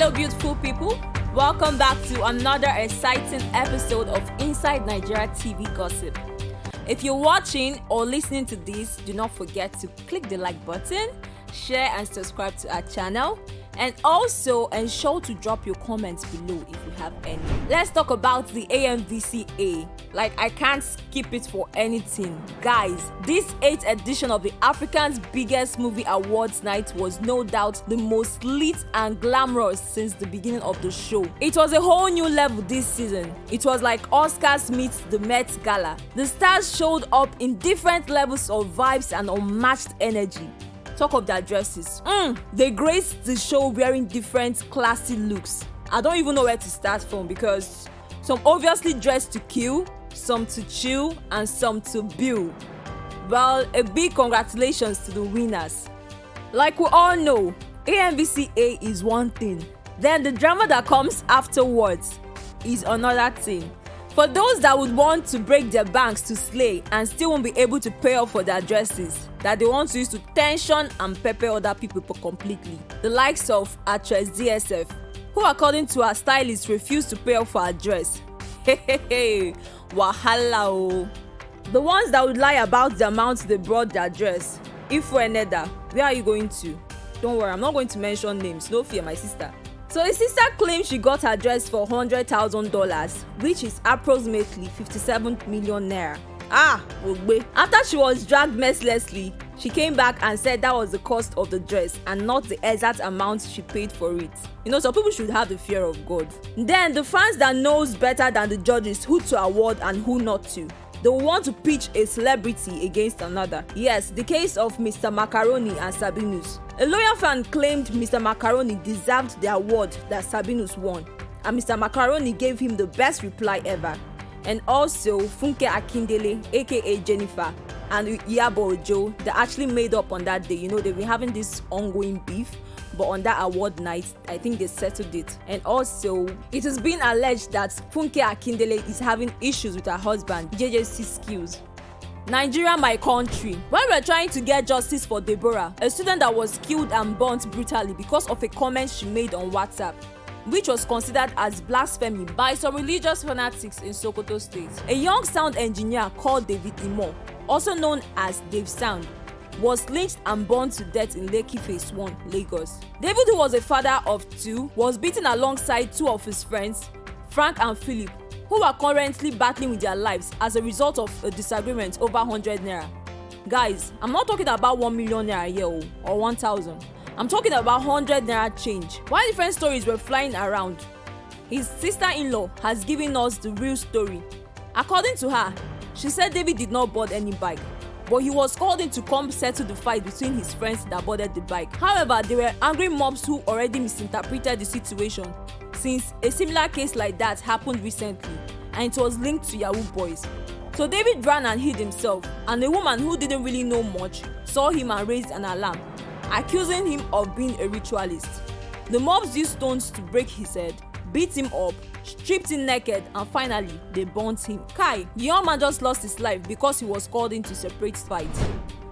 Hello, beautiful people. Welcome back to another exciting episode of Inside Nigeria TV Gossip. If you're watching or listening to this, do not forget to click the like button, share and subscribe to our channel, and also ensure to drop your comments below if you have any. Let's talk about the AMVCA. I can't skip it for anything. Guys, this 8th edition of the African's biggest movie awards night was no doubt the most lit and glamorous since the beginning of the show. It was a whole new level this season. It was like Oscars meets the Met Gala. The stars showed up in different levels of vibes and unmatched energy. Talk of their dresses. They graced the show wearing different classy looks. I don't even know where to start from because some obviously dressed to kill, some to chill, and some to build. Well, a big congratulations to the winners. Like we all know, AMVCA is one thing. Then the drama that comes afterwards is another thing. For those that would want to break their banks to slay and still won't be able to pay up for their dresses that they want to use to tension and pepper other people completely, the likes of actress DSF, who according to her stylist refused to pay up for her dress. Wahala o. The ones that would lie about the amount they brought their dress. Ifo Eneda, where are you going to? Don't worry, I'm not going to mention names, no fear, my sister. So the sister claims she got her dress for $100,000, which is approximately 57 million naira. Ogbe. After she was dragged mercilessly, she came back and said that was the cost of the dress and not the exact amount she paid for it. You know, some people should have the fear of God. Then the fans that knows better than the judges who to award and who not to. They will want to pitch a celebrity against another. Yes, the case of Mr. Macaroni and Sabinus. A loyal fan claimed Mr. Macaroni deserved the award that Sabinus won, and Mr. Macaroni gave him the best reply ever. And also, Funke Akindele, aka Jennifer, and Iyabo Ojo, they actually made up on that day. You know, they've been having this ongoing beef, but on that award night, I think they settled it. And also, it has been alleged that Funke Akindele is having issues with her husband, JJC Skills. Nigeria, my country. When we were trying to get justice for Deborah, a student that was killed and burnt brutally because of a comment she made on WhatsApp, which was considered as blasphemy by some religious fanatics in Sokoto State. A young sound engineer called David Imo, also known as Dave Sound, was lynched and burned to death in Lekki Phase 1, Lagos. David, who was a father of 2, was beaten alongside 2 of his friends, Frank and Philip, who are currently battling with their lives as a result of a disagreement over 100 naira. Guys, I'm not talking about 1 million naira a year or 1,000. I'm talking about 100 naira change. While different stories were flying around, his sister-in-law has given us the real story. According to her, she said David did not board any bike, but he was called in to come settle the fight between his friends that boarded the bike. However, there were angry mobs who already misinterpreted the situation, since a similar case like that happened recently and it was linked to Yahoo boys. So David ran and hid himself, and a woman who didn't really know much saw him and raised an alarm, accusing him of being a ritualist. The mobs used stones to break his head, beat him up, stripped him naked, and finally they burnt him. The young man just lost his life because he was called in to separate fights.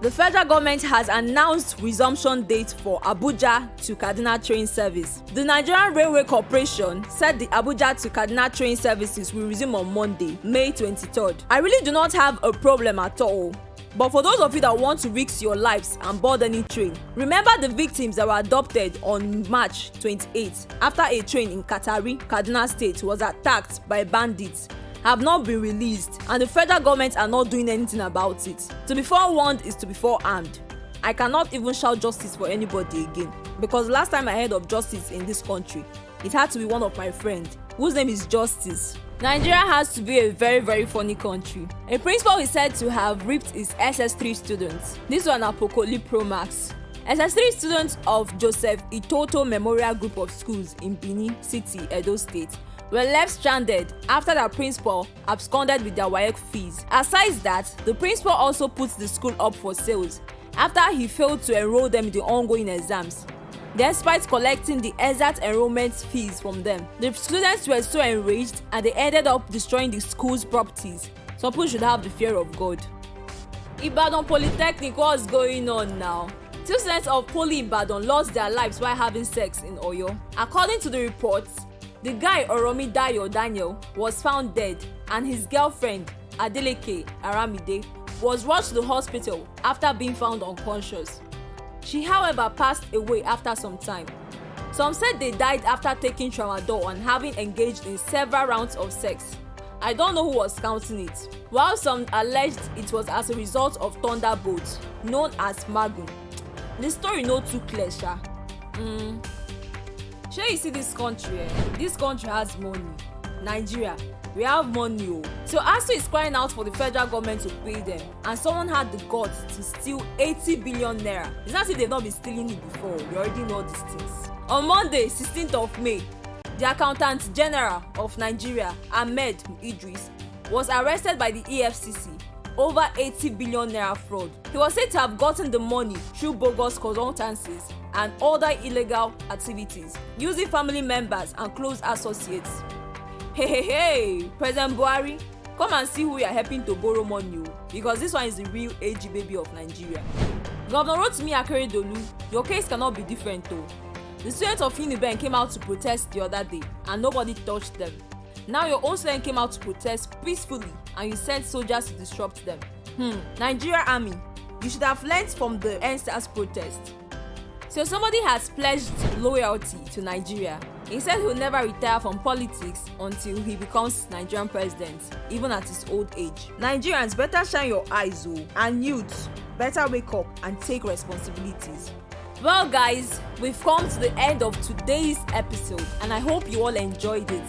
The federal government has announced resumption date for Abuja to Kaduna train service. The Nigerian Railway Corporation said the Abuja to Kaduna train services will resume on Monday, May 23rd. I really do not have a problem at all. But for those of you that want to risk your lives and board any train, remember the victims that were adopted on March 28th after a train in Katari, Kaduna State was attacked by bandits have not been released, and the federal government are not doing anything about it. To be forewarned is to be forearmed. I cannot even shout justice for anybody again, because last time I heard of justice in this country, it had to be one of my friends whose name is Justice. Nigeria has to be a very, very funny country. A principal is said to have raped his SS3 students. This one Apokoli Pro Max. SS3 students of Joseph Itoto Memorial Group of Schools in Benin City, Edo State, were left stranded after their principal absconded with their WAEC fees. Aside that, the principal also puts the school up for sales after he failed to enroll them in the ongoing exams. Despite collecting the exact enrollment fees from them, the students were so enraged and they ended up destroying the school's properties. Some people should have the fear of God. Ibadan Polytechnic, what's going on now? Two students of Poly Ibadan lost their lives while having sex in Oyo. According to the reports, the guy Oromi Dayo Daniel was found dead and his girlfriend Adeleke Aramide was rushed to the hospital after being found unconscious. She, however, passed away after some time. Some said they died after taking tramadol and having engaged in several rounds of sex. I don't know who was counting it, while some alleged it was as a result of thunderbolts known as magun. The story no too clear, sha. Shey you see this country, this country has money. Nigeria, we have money oh. So ASUU is crying out for the federal government to pay them, and someone had the guts to steal 80 billion naira. It's not as if they've not been stealing it before, we already know these things. On Monday, 16th of May, the Accountant General of Nigeria, Ahmed Idris, was arrested by the EFCC over 80 billion naira fraud. He was said to have gotten the money through bogus consultancies and other illegal activities using family members and close associates. Hey, President Buhari, come and see who you are helping to borrow money because this one is the real AG baby of Nigeria. Governor Rotimi Akeredolu, your case cannot be different though. The students of Uniben came out to protest the other day and nobody touched them. Now your own student came out to protest peacefully and you sent soldiers to disrupt them. Nigeria Army, you should have learned from the NSAS protest. So somebody has pledged loyalty to Nigeria. He said he'll never retire from politics until he becomes Nigerian president, even at his old age. Nigerians, better shine your eyes and youths, better wake up and take responsibilities. Well guys, we've come to the end of today's episode and I hope you all enjoyed it.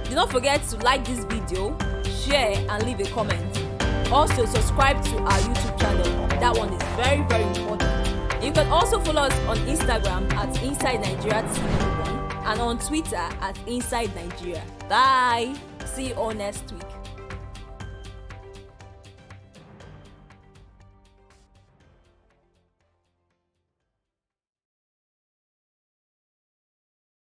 Do not forget to like this video, share and leave a comment. Also subscribe to our YouTube channel, that one is very important. You can also follow us on Instagram at Inside Nigeria TV1 and on Twitter at Inside Nigeria. Bye! See you all next week.